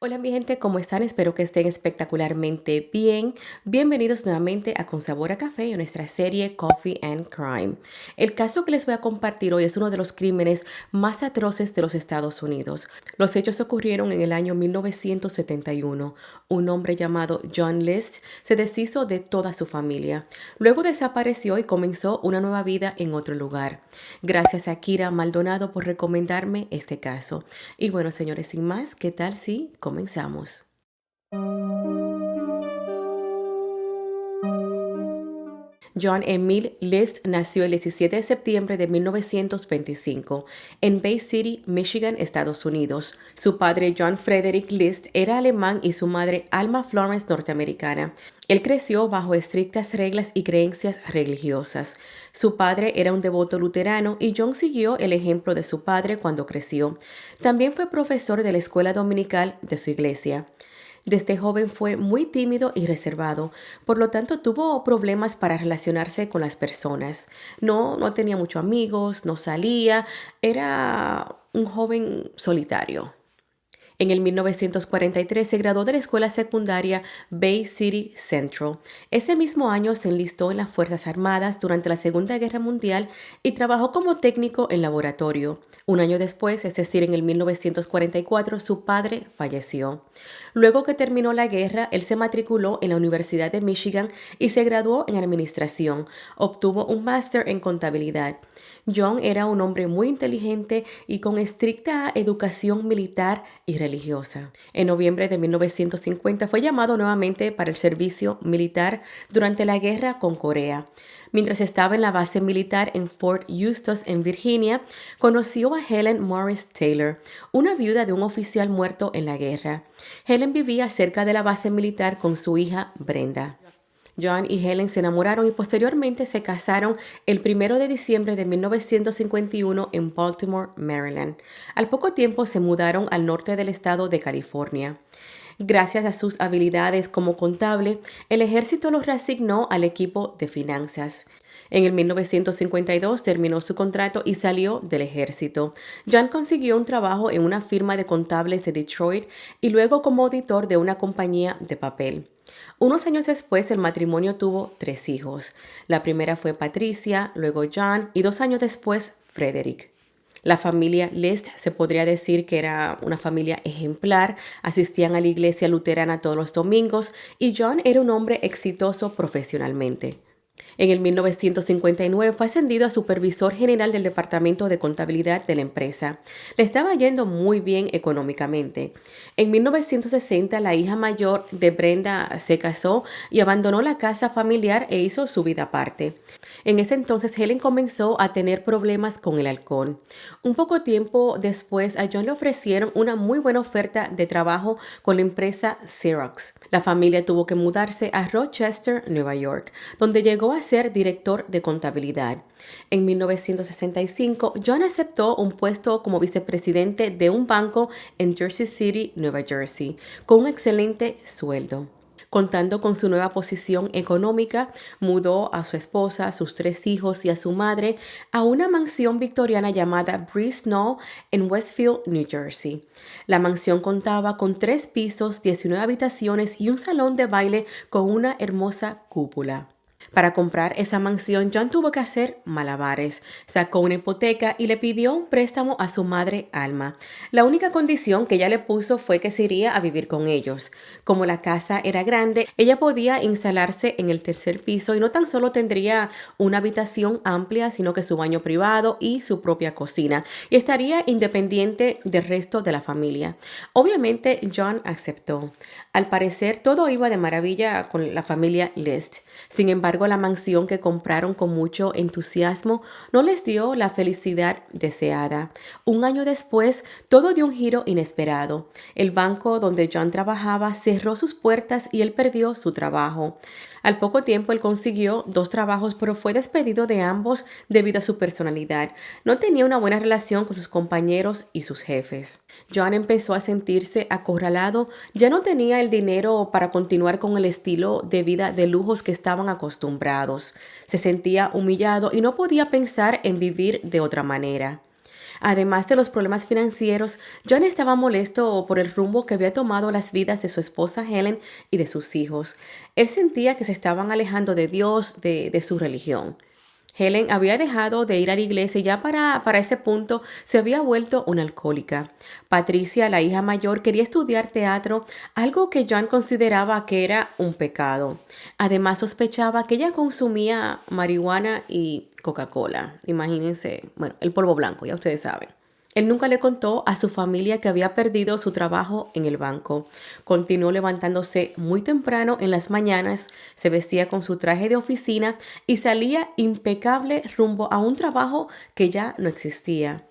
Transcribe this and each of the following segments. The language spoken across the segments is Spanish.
Hola mi gente, ¿cómo están? Espero que estén espectacularmente bien. Bienvenidos nuevamente a Con Sabor a Café y a nuestra serie Coffee and Crime. El caso que les voy a compartir hoy es uno de los crímenes más atroces de los Estados Unidos. Los hechos ocurrieron en el año 1971. Un hombre llamado John List se deshizo de toda su familia. Luego desapareció y comenzó una nueva vida en otro lugar. Gracias a Kira Maldonado por recomendarme este caso. Y bueno, señores, sin más, ¿qué tal si comenzamos? John Emile List nació el 17 de septiembre de 1925 en Bay City, Michigan, Estados Unidos. Su padre, John Frederick List, era alemán y su madre, Alma Florence, norteamericana. Él creció bajo estrictas reglas y creencias religiosas. Su padre era un devoto luterano y John siguió el ejemplo de su padre cuando creció. También fue profesor de la escuela dominical de su iglesia. Desde joven fue muy tímido y reservado, por lo tanto tuvo problemas para relacionarse con las personas. No tenía muchos amigos, no salía, era un joven solitario. En el 1943 se graduó de la escuela secundaria Bay City Central. Ese mismo año se enlistó en las Fuerzas Armadas durante la Segunda Guerra Mundial y trabajó como técnico en laboratorio. Un año después, es decir, en el 1944, su padre falleció. Luego que terminó la guerra, él se matriculó en la Universidad de Michigan y se graduó en administración. Obtuvo un máster en contabilidad. John era un hombre muy inteligente y con estricta educación militar y religiosa. En noviembre de 1950 fue llamado nuevamente para el servicio militar durante la guerra con Corea. Mientras estaba en la base militar en Fort Eustis, en Virginia, conoció a Helen Morris Taylor, una viuda de un oficial muerto en la guerra. Helen vivía cerca de la base militar con su hija Brenda. John y Helen se enamoraron y posteriormente se casaron el 1 de diciembre de 1951 en Baltimore, Maryland. Al poco tiempo se mudaron al norte del estado de California. Gracias a sus habilidades como contable, el ejército los reasignó al equipo de finanzas. En el 1952 terminó su contrato y salió del ejército. John consiguió un trabajo en una firma de contables de Detroit y luego como auditor de una compañía de papel. Unos años después, el matrimonio tuvo 3 hijos. La primera fue Patricia, luego John y 2 años después, Frederick. La familia List se podría decir que era una familia ejemplar, asistían a la iglesia luterana todos los domingos y John era un hombre exitoso profesionalmente. En el 1959 fue ascendido a supervisor general del departamento de contabilidad de la empresa. Le estaba yendo muy bien económicamente. En 1960 la hija mayor de Brenda se casó y abandonó la casa familiar e hizo su vida aparte. En ese entonces Helen comenzó a tener problemas con el alcohol. Un poco tiempo después a John le ofrecieron una muy buena oferta de trabajo con la empresa Xerox. La familia tuvo que mudarse a Rochester, Nueva York, donde llegó a ser director de contabilidad. En 1965, John aceptó un puesto como vicepresidente de un banco en Jersey City, Nueva Jersey, con un excelente sueldo. Contando con su nueva posición económica, mudó a su esposa, a sus 3 hijos y a su madre a una mansión victoriana llamada Breeze Knoll en Westfield, New Jersey. La mansión contaba con 3 pisos, 19 habitaciones y un salón de baile con una hermosa cúpula. Para comprar esa mansión, John tuvo que hacer malabares. Sacó una hipoteca y le pidió un préstamo a su madre Alma. La única condición que ella le puso fue que se iría a vivir con ellos. Como la casa era grande, ella podía instalarse en el tercer piso y no tan solo tendría una habitación amplia, sino que su baño privado y su propia cocina, y estaría independiente del resto de la familia. Obviamente, John aceptó. Al parecer, todo iba de maravilla con la familia List. Sin embargo, la mansión que compraron con mucho entusiasmo no les dio la felicidad deseada. Un año después, todo dio un giro inesperado. El banco donde John trabajaba cerró sus puertas y él perdió su trabajo. Al poco tiempo él consiguió 2 trabajos, pero fue despedido de ambos debido a su personalidad. No tenía una buena relación con sus compañeros y sus jefes. John empezó a sentirse acorralado, ya no tenía el dinero para continuar con el estilo de vida de lujos que estaban acostumbrados. Se sentía humillado y no podía pensar en vivir de otra manera. Además de los problemas financieros, John estaba molesto por el rumbo que había tomado las vidas de su esposa Helen y de sus hijos. Él sentía que se estaban alejando de Dios, de su religión. Helen había dejado de ir a la iglesia y ya para ese punto se había vuelto una alcohólica. Patricia, la hija mayor, quería estudiar teatro, algo que John consideraba que era un pecado. Además, sospechaba que ella consumía marihuana y Coca-Cola. Imagínense, bueno, el polvo blanco, ya ustedes saben. Él nunca le contó a su familia que había perdido su trabajo en el banco. Continuó levantándose muy temprano en las mañanas, se vestía con su traje de oficina y salía impecable rumbo a un trabajo que ya no existía.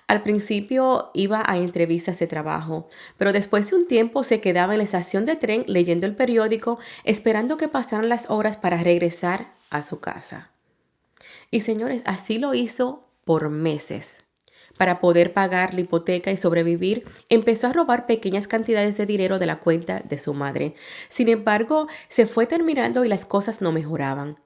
Al principio iba a entrevistas de trabajo, pero después de un tiempo se quedaba en la estación de tren leyendo el periódico, esperando que pasaran las horas para regresar a su casa. Y señores, así lo hizo por meses. Para poder pagar la hipoteca y sobrevivir, empezó a robar pequeñas cantidades de dinero de la cuenta de su madre. Sin embargo, se fue terminando y las cosas no mejoraban.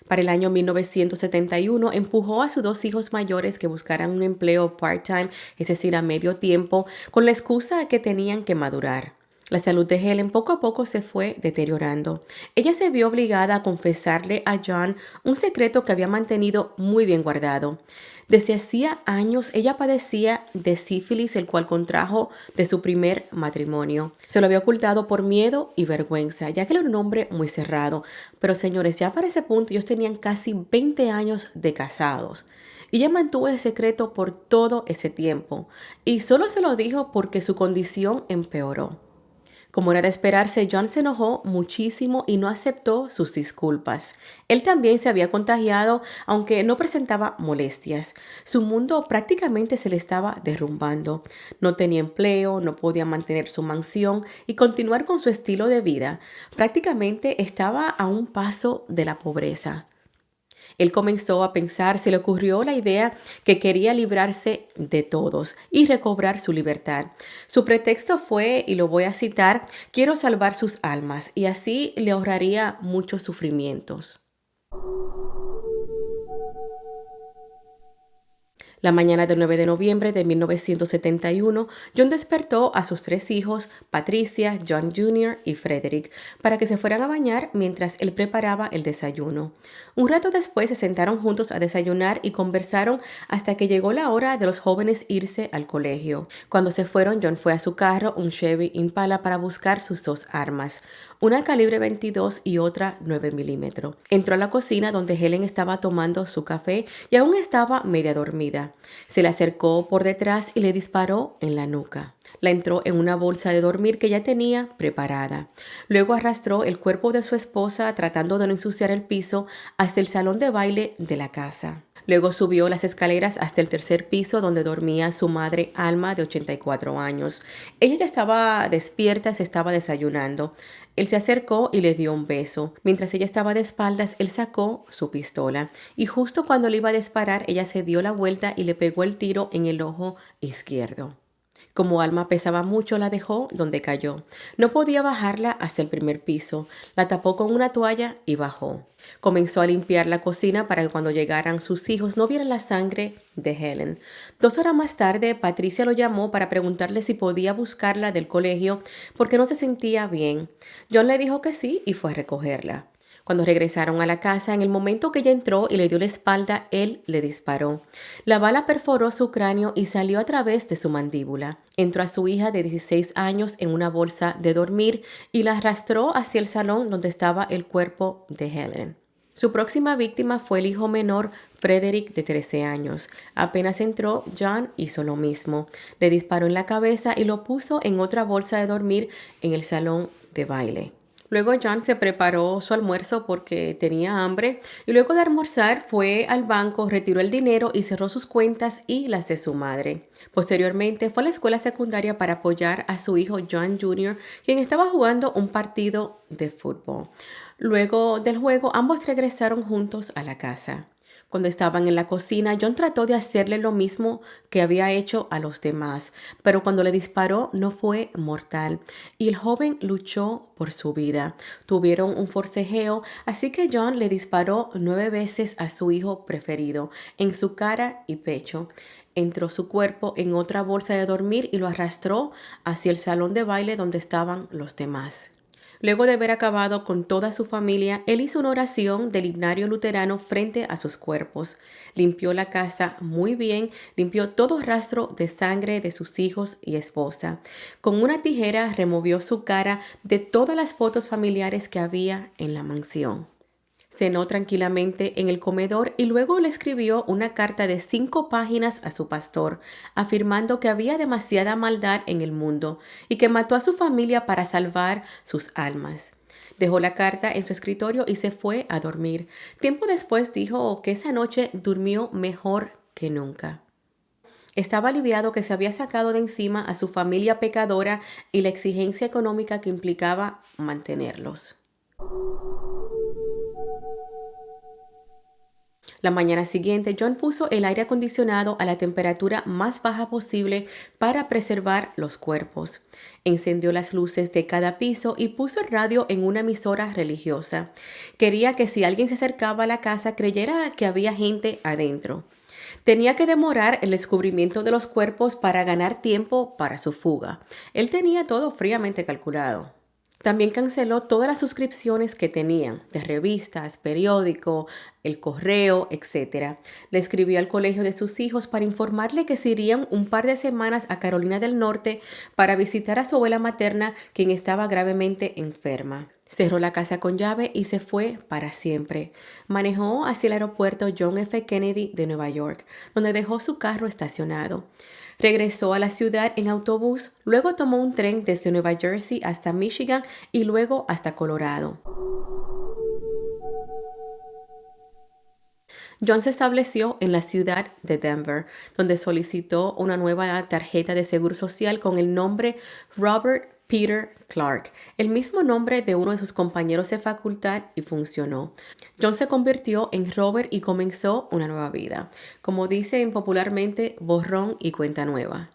Para el año 1971, empujó a sus dos hijos mayores que buscaran un empleo part-time, es decir, a medio tiempo, con la excusa de que tenían que madurar. La salud de Helen poco a poco se fue deteriorando. Ella se vio obligada a confesarle a John un secreto que había mantenido muy bien guardado. Desde hacía años ella padecía de sífilis, el cual contrajo de su primer matrimonio. Se lo había ocultado por miedo y vergüenza, ya que era un hombre muy cerrado. Pero señores, ya para ese punto ellos tenían casi 20 años de casados. Y ella mantuvo el secreto por todo ese tiempo. Y solo se lo dijo porque su condición empeoró. Como era de esperarse, John se enojó muchísimo y no aceptó sus disculpas. Él también se había contagiado, aunque no presentaba molestias. Su mundo prácticamente se le estaba derrumbando. No tenía empleo, no podía mantener su mansión y continuar con su estilo de vida. Prácticamente estaba a un paso de la pobreza. Él comenzó a pensar, se le ocurrió la idea que quería librarse de todos y recobrar su libertad. Su pretexto fue, y lo voy a citar, quiero salvar sus almas y así le ahorraría muchos sufrimientos. La mañana del 9 de noviembre de 1971, John despertó a sus tres hijos, Patricia, John Jr. y Frederick, para que se fueran a bañar mientras él preparaba el desayuno. Un rato después se sentaron juntos a desayunar y conversaron hasta que llegó la hora de los jóvenes irse al colegio. Cuando se fueron, John fue a su carro, un Chevy Impala, para buscar sus dos armas, una calibre 22 y otra 9 milímetros. Entró a la cocina donde Helen estaba tomando su café y aún estaba media dormida. Se le acercó por detrás y le disparó en la nuca. La entró en una bolsa de dormir que ya tenía preparada. Luego arrastró el cuerpo de su esposa tratando de no ensuciar el piso hasta el salón de baile de la casa. Luego subió las escaleras hasta el tercer piso donde dormía su madre Alma, de 84 años. Ella ya estaba despierta, se estaba desayunando. Él se acercó y le dio un beso. Mientras ella estaba de espaldas, él sacó su pistola y justo cuando le iba a disparar, ella se dio la vuelta y le pegó el tiro en el ojo izquierdo. Como Alma pesaba mucho, la dejó donde cayó. No podía bajarla hasta el primer piso. La tapó con una toalla y bajó. Comenzó a limpiar la cocina para que cuando llegaran sus hijos no vieran la sangre de Helen. 2 horas más tarde, Patricia lo llamó para preguntarle si podía buscarla del colegio porque no se sentía bien. John le dijo que sí y fue a recogerla. Cuando regresaron a la casa, en el momento que ella entró y le dio la espalda, él le disparó. La bala perforó su cráneo y salió a través de su mandíbula. Entró a su hija de 16 años en una bolsa de dormir y la arrastró hacia el salón donde estaba el cuerpo de Helen. Su próxima víctima fue el hijo menor, Frederick, de 13 años. Apenas entró, John hizo lo mismo. Le disparó en la cabeza y lo puso en otra bolsa de dormir en el salón de baile. Luego John se preparó su almuerzo porque tenía hambre y luego de almorzar fue al banco, retiró el dinero y cerró sus cuentas y las de su madre. Posteriormente fue a la escuela secundaria para apoyar a su hijo John Jr., quien estaba jugando un partido de fútbol. Luego del juego, ambos regresaron juntos a la casa. Cuando estaban en la cocina, John trató de hacerle lo mismo que había hecho a los demás, pero cuando le disparó no fue mortal y el joven luchó por su vida. Tuvieron un forcejeo, así que John le disparó 9 veces a su hijo preferido, en su cara y pecho. Entró su cuerpo en otra bolsa de dormir y lo arrastró hacia el salón de baile donde estaban los demás. Luego de haber acabado con toda su familia, él hizo una oración del himnario luterano frente a sus cuerpos. Limpió la casa muy bien, limpió todo rastro de sangre de sus hijos y esposa. Con una tijera removió su cara de todas las fotos familiares que había en la mansión. Cenó tranquilamente en el comedor y luego le escribió una carta de 5 páginas a su pastor, afirmando que había demasiada maldad en el mundo y que mató a su familia para salvar sus almas. Dejó la carta en su escritorio y se fue a dormir. Tiempo después dijo que esa noche durmió mejor que nunca. Estaba aliviado que se había sacado de encima a su familia pecadora y la exigencia económica que implicaba mantenerlos. La mañana siguiente, John puso el aire acondicionado a la temperatura más baja posible para preservar los cuerpos. Encendió las luces de cada piso y puso el radio en una emisora religiosa. Quería que si alguien se acercaba a la casa creyera que había gente adentro. Tenía que demorar el descubrimiento de los cuerpos para ganar tiempo para su fuga. Él tenía todo fríamente calculado. También canceló todas las suscripciones que tenía, de revistas, periódico, el correo, etc. Le escribió al colegio de sus hijos para informarle que se irían un par de semanas a Carolina del Norte para visitar a su abuela materna, quien estaba gravemente enferma. Cerró la casa con llave y se fue para siempre. Manejó hacia el aeropuerto John F. Kennedy de Nueva York, donde dejó su carro estacionado. Regresó a la ciudad en autobús, luego tomó un tren desde Nueva Jersey hasta Michigan y luego hasta Colorado. John se estableció en la ciudad de Denver, donde solicitó una nueva tarjeta de seguro social con el nombre Robert Peter Clark, el mismo nombre de uno de sus compañeros de facultad, y funcionó. John se convirtió en Robert y comenzó una nueva vida. Como dicen popularmente, borrón y cuenta nueva.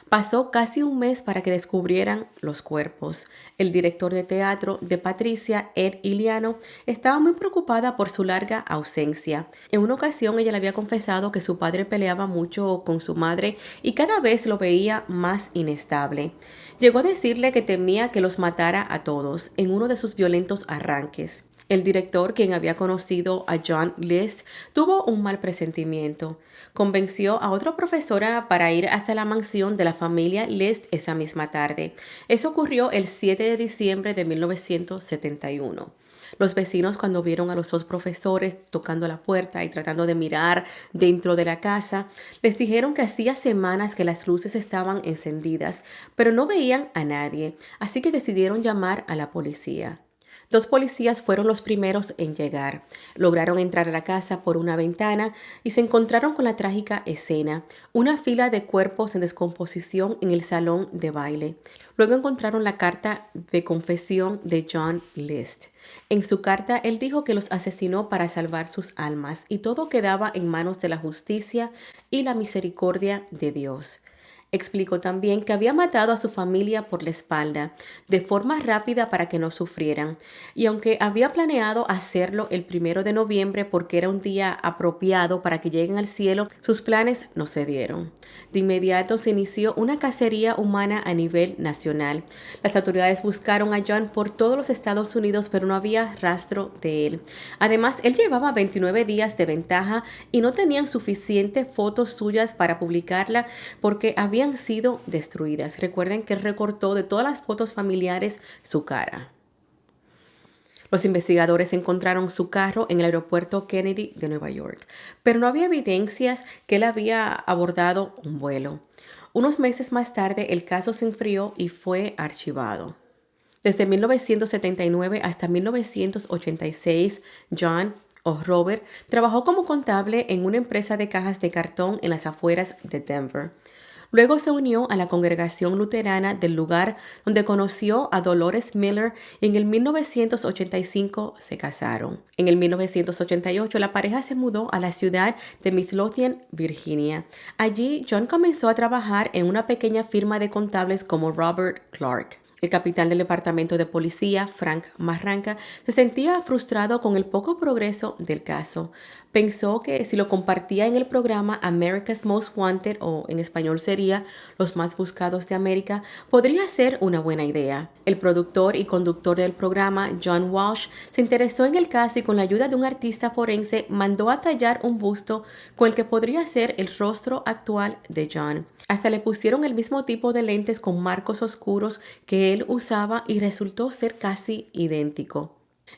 Pasó casi un mes para que descubrieran los cuerpos. El director de teatro de Patricia, Ed Iliano, estaba muy preocupada por su larga ausencia. En una ocasión ella le había confesado que su padre peleaba mucho con su madre y cada vez lo veía más inestable. Llegó a decirle que temía que los matara a todos en uno de sus violentos arranques. El director, quien había conocido a John List, tuvo un mal presentimiento. Convenció a otra profesora para ir hasta la mansión de la familia List esa misma tarde. Eso ocurrió el 7 de diciembre de 1971. Los vecinos, cuando vieron a los 2 profesores tocando la puerta y tratando de mirar dentro de la casa, les dijeron que hacía semanas que las luces estaban encendidas, pero no veían a nadie, así que decidieron llamar a la policía. 2 policías fueron los primeros en llegar. Lograron entrar a la casa por una ventana y se encontraron con la trágica escena: una fila de cuerpos en descomposición en el salón de baile. Luego encontraron la carta de confesión de John List. En su carta, él dijo que los asesinó para salvar sus almas y todo quedaba en manos de la justicia y la misericordia de Dios. Explicó también que había matado a su familia por la espalda, de forma rápida para que no sufrieran, y aunque había planeado hacerlo el 1 de noviembre porque era un día apropiado para que lleguen al cielo, sus planes no se dieron. De inmediato se inició una cacería humana a nivel nacional. Las autoridades buscaron a John por todos los Estados Unidos, pero no había rastro de él. Además, él llevaba 29 días de ventaja y no tenían suficientes fotos suyas para publicarla porque habían sido destruidas. Recuerden que él recortó de todas las fotos familiares su cara. Los investigadores encontraron su carro en el aeropuerto Kennedy de Nueva York, pero no había evidencias que él había abordado un vuelo. Unos meses más tarde, el caso se enfrió y fue archivado. Desde 1979 hasta 1986, John o Robert trabajó como contable en una empresa de cajas de cartón en las afueras de Denver. Luego se unió a la congregación luterana del lugar donde conoció a Dolores Miller y en el 1985 se casaron. En el 1988 la pareja se mudó a la ciudad de Midlothian, Virginia. Allí John comenzó a trabajar en una pequeña firma de contables como Robert Clark. El capitán del departamento de policía, Frank Marranca, se sentía frustrado con el poco progreso del caso. Pensó que si lo compartía en el programa America's Most Wanted, o en español sería Los Más Buscados de América, podría ser una buena idea. El productor y conductor del programa, John Walsh, se interesó en el caso y con la ayuda de un artista forense mandó a tallar un busto con el que podría ser el rostro actual de John. Hasta le pusieron el mismo tipo de lentes con marcos oscuros que él usaba y resultó ser casi idéntico.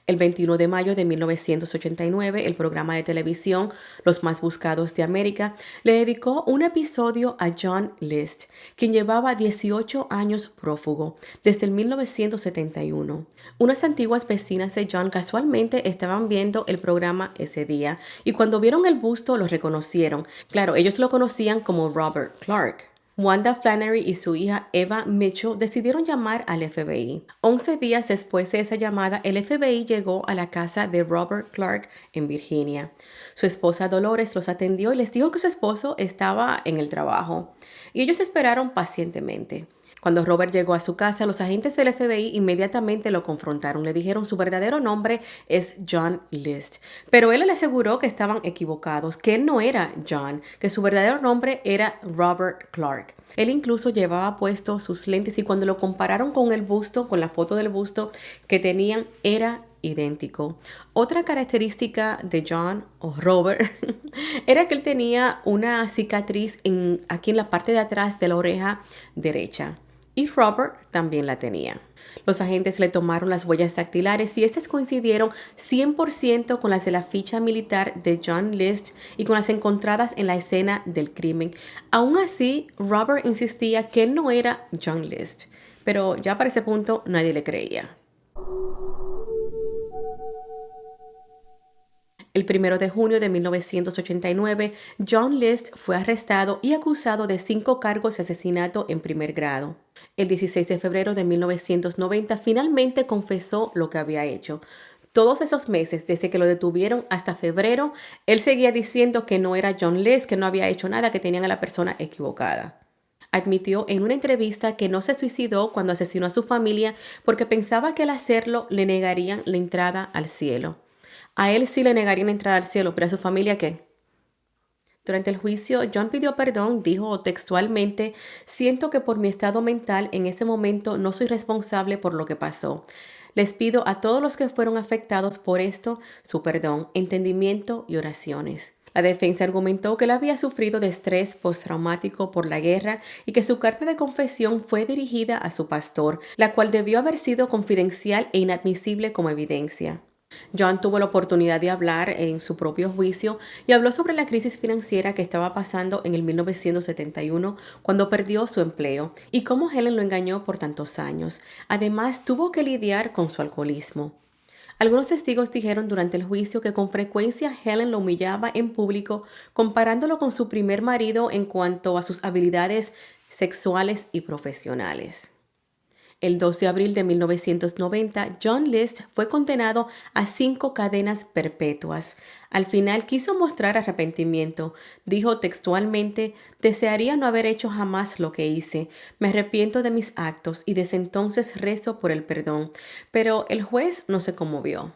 El 21 de mayo de 1989, el programa de televisión Los Más Buscados de América le dedicó un episodio a John List, quien llevaba 18 años prófugo desde el 1971. Unas antiguas vecinas de John casualmente estaban viendo el programa ese día y cuando vieron el busto lo reconocieron. Claro, ellos lo conocían como Robert Clark. Wanda Flannery y su hija Eva Mitchell decidieron llamar al FBI. 11 días después de esa llamada, el FBI llegó a la casa de Robert Clark en Virginia. Su esposa Dolores los atendió y les dijo que su esposo estaba en el trabajo. Y ellos esperaron pacientemente. Cuando Robert llegó a su casa, los agentes del FBI inmediatamente lo confrontaron. Le dijeron su verdadero nombre es John List. Pero él le aseguró que estaban equivocados, que él no era John, que su verdadero nombre era Robert Clark. Él incluso llevaba puestos sus lentes y cuando lo compararon con el busto, con la foto del busto que tenían, era idéntico. Otra característica de John o Robert era que él tenía una cicatriz aquí en la parte de atrás de la oreja derecha. Y Robert también la tenía. Los agentes le tomaron las huellas dactilares y estas coincidieron 100% con las de la ficha militar de John List y con las encontradas en la escena del crimen. Aún así, Robert insistía que él no era John List, pero ya para ese punto nadie le creía. El 1 de junio de 1989, John List fue arrestado y acusado de 5 cargos de asesinato en primer grado. El 16 de febrero de 1990 finalmente confesó lo que había hecho. Todos esos meses, desde que lo detuvieron hasta febrero, él seguía diciendo que no era John List, que no había hecho nada, que tenían a la persona equivocada. Admitió en una entrevista que no se suicidó cuando asesinó a su familia porque pensaba que al hacerlo le negarían la entrada al cielo. A él sí le negarían la entrada al cielo, pero a su familia, ¿qué? Durante el juicio, John pidió perdón, dijo textualmente: «Siento que por mi estado mental en ese momento no soy responsable por lo que pasó. Les pido a todos los que fueron afectados por esto su perdón, entendimiento y oraciones». La defensa argumentó que él había sufrido de estrés postraumático por la guerra y que su carta de confesión fue dirigida a su pastor, la cual debió haber sido confidencial e inadmisible como evidencia. John tuvo la oportunidad de hablar en su propio juicio y habló sobre la crisis financiera que estaba pasando en el 1971 cuando perdió su empleo y cómo Helen lo engañó por tantos años. Además, tuvo que lidiar con su alcoholismo. Algunos testigos dijeron durante el juicio que con frecuencia Helen lo humillaba en público, comparándolo con su primer marido en cuanto a sus habilidades sexuales y profesionales. El 2 de abril de 1990, John List fue condenado a 5 cadenas perpetuas. Al final quiso mostrar arrepentimiento. Dijo textualmente: «Desearía no haber hecho jamás lo que hice. Me arrepiento de mis actos y desde entonces rezo por el perdón». Pero el juez no se conmovió.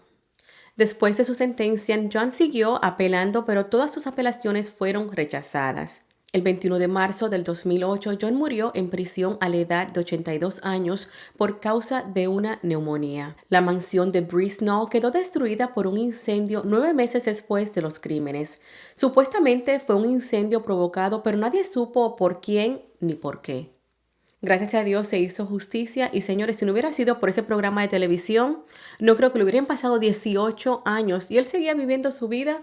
Después de su sentencia, John siguió apelando, pero todas sus apelaciones fueron rechazadas. El 21 de marzo del 2008, John murió en prisión a la edad de 82 años por causa de una neumonía. La mansión de Bresnahl quedó destruida por un incendio 9 meses después de los crímenes. Supuestamente fue un incendio provocado, pero nadie supo por quién ni por qué. Gracias a Dios se hizo justicia y, señores, si no hubiera sido por ese programa de televisión, no creo que le hubieran pasado 18 años y él seguía viviendo su vida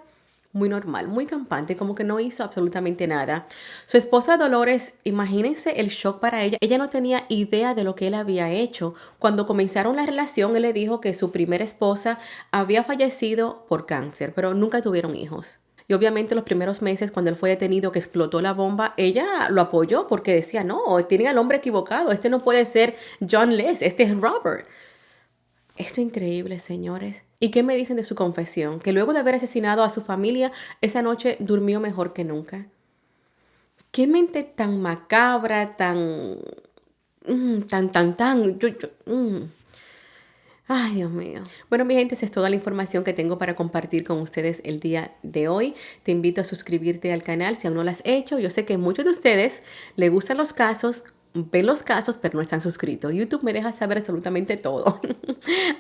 muy normal, muy campante, como que no hizo absolutamente nada. Su esposa Dolores, imagínense el shock para ella. Ella no tenía idea de lo que él había hecho. Cuando comenzaron la relación, él le dijo que su primera esposa había fallecido por cáncer, pero nunca tuvieron hijos. Y obviamente los primeros meses cuando él fue detenido que explotó la bomba, ella lo apoyó porque decía, no, tienen al hombre equivocado, este no puede ser John Les, este es Robert. Esto es increíble, señores. ¿Y qué me dicen de su confesión? Que luego de haber asesinado a su familia, esa noche durmió mejor que nunca. Qué mente tan macabra, tan. Ay, Dios mío. Bueno, mi gente, esa es toda la información que tengo para compartir con ustedes el día de hoy. Te invito a suscribirte al canal si aún no lo has hecho. Yo sé que muchos de ustedes les gustan los casos, ven los casos, pero no están suscritos. YouTube me deja saber absolutamente todo.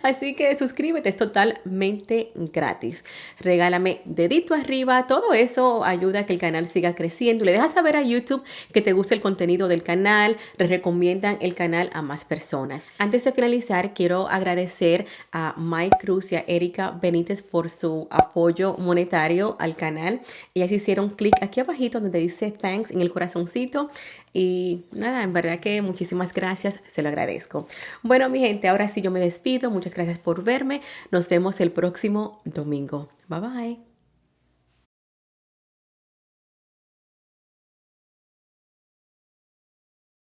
Así que suscríbete, es totalmente gratis. Regálame dedito arriba, todo eso ayuda a que el canal siga creciendo. Le dejas saber a YouTube que te gusta el contenido del canal, le recomiendan el canal a más personas. Antes de finalizar, quiero agradecer a Mike Cruz y a Erika Benítez por su apoyo monetario al canal. Ellas hicieron clic aquí abajito donde dice thanks en el corazoncito. Y nada, en verdad que muchísimas gracias, se lo agradezco. Bueno, mi gente, ahora sí yo me despido. Muchas gracias por verme. Nos vemos el próximo domingo. Bye bye.